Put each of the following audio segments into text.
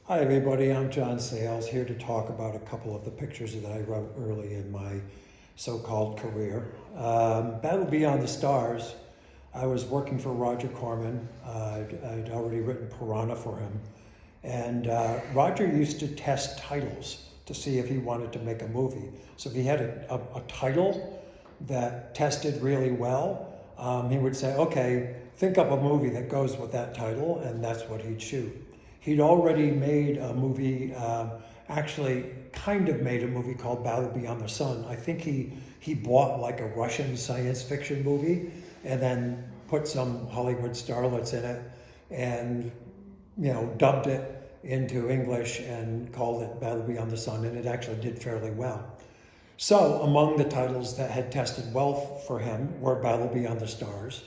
Hi everybody, I'm John Sayles, here to talk about a couple of the pictures that I wrote early in my so-called career. Battle Beyond the Stars, I was working for Roger Corman. I'd already written Piranha for him. And Roger used to test titles to see if he wanted to make a movie. So if he had a title that tested really well, he would say, okay, think up a movie that goes with that title, and that's what he'd shoot. He'd already made a movie, actually kind of made a movie called Battle Beyond the Sun. I think he bought like a Russian science fiction movie and then put some Hollywood starlets in it and, dubbed it into English and called it Battle Beyond the Sun, and it actually did fairly well. So among the titles that had tested well for him were Battle Beyond the Stars.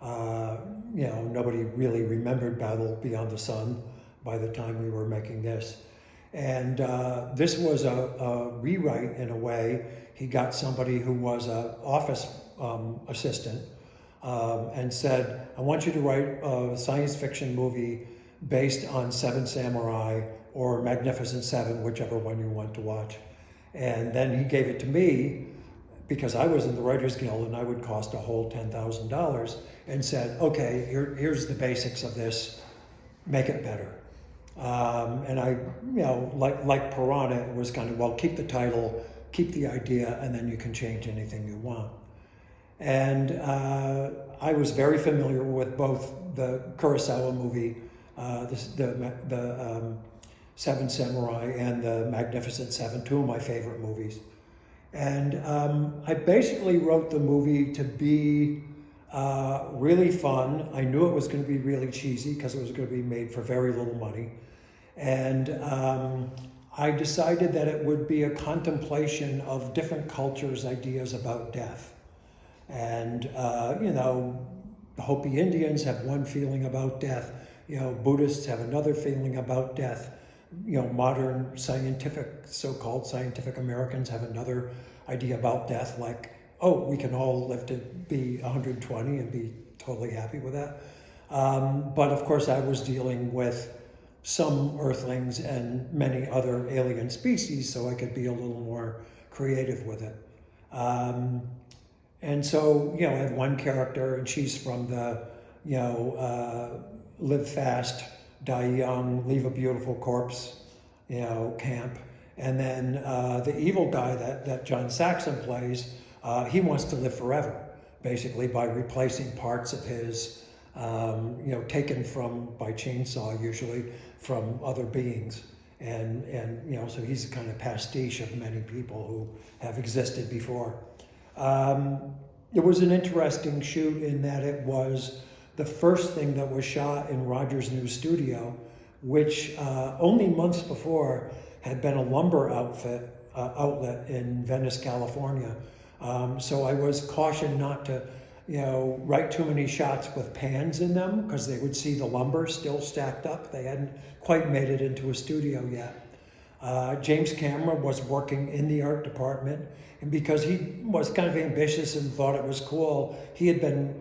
Nobody really remembered Battle Beyond the Sun by the time we were making this. And this was a rewrite in a way. He got somebody who was an office assistant and said, I want you to write a science fiction movie based on Seven Samurai or Magnificent Seven, whichever one you want to watch. And then he gave it to me because I was in the Writers Guild and I would cost a whole $10,000, and said, okay, here's the basics of this, make it better. And I, like Piranha, it was kind of, well, keep the title, keep the idea, and then you can change anything you want. And I was very familiar with both the Kurosawa movie, the Seven Samurai, and the Magnificent Seven, two of my favorite movies. And I basically wrote the movie to be really fun. I knew it was going to be really cheesy because it was going to be made for very little money. And I decided that it would be a contemplation of different cultures' ideas about death. And, the Hopi Indians have one feeling about death. Buddhists have another feeling about death. Modern so-called scientific Americans have another idea about death, like, oh, we can all live to be 120 and be totally happy with that. But of course, I was dealing with some Earthlings and many other alien species, so I could be a little more creative with it. And so, I have one character, and she's from the, live fast, die young, leave a beautiful corpse, camp. And then the evil guy that John Saxon plays, he wants to live forever, basically by replacing parts of his, taken by chainsaw usually, from other beings. And so he's a kind of pastiche of many people who have existed before. It was an interesting shoot in that it was the first thing that was shot in Roger's new studio, which only months before had been a lumber outlet in Venice, California. So I was cautioned not to, write too many shots with pans in them because they would see the lumber still stacked up. They hadn't quite made it into a studio yet. James Cameron was working in the art department, and because he was kind of ambitious and thought it was cool, he had been,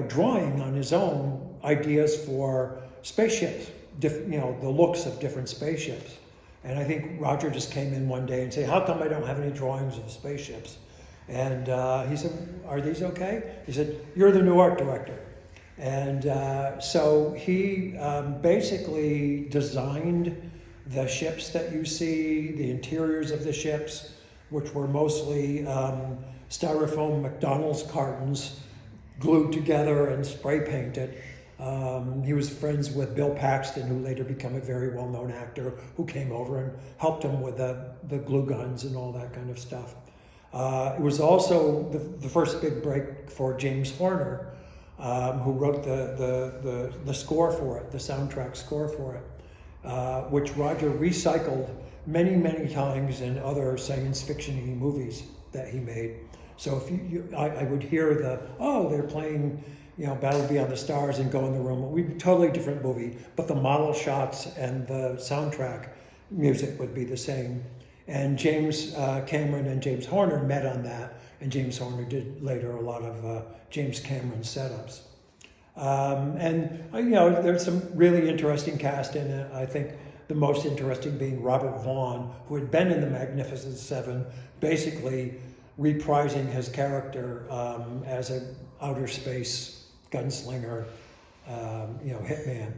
drawing on his own ideas for spaceships, the looks of different spaceships. And I think Roger just came in one day and said, how come I don't have any drawings of spaceships? And he said, are these okay? He said, you're the new art director. And so he basically designed the ships that you see, the interiors of the ships, which were mostly styrofoam McDonald's cartons glued together and spray painted. He was friends with Bill Paxton, who later became a very well-known actor, who came over and helped him with the glue guns and all that kind of stuff. It was also the first big break for James Horner, who wrote the score for it, the soundtrack score for it, which Roger recycled many, many times in other science fiction-y movies that he made. So if I would hear they're playing, Battle Beyond the Stars, and go in the room. It would be a totally different movie, but the model shots and the soundtrack music would be the same. And James Cameron and James Horner met on that, and James Horner did later a lot of James Cameron setups. And there's some really interesting cast in it. I think the most interesting being Robert Vaughn, who had been in the Magnificent Seven, basically reprising his character as an outer space gunslinger, hitman.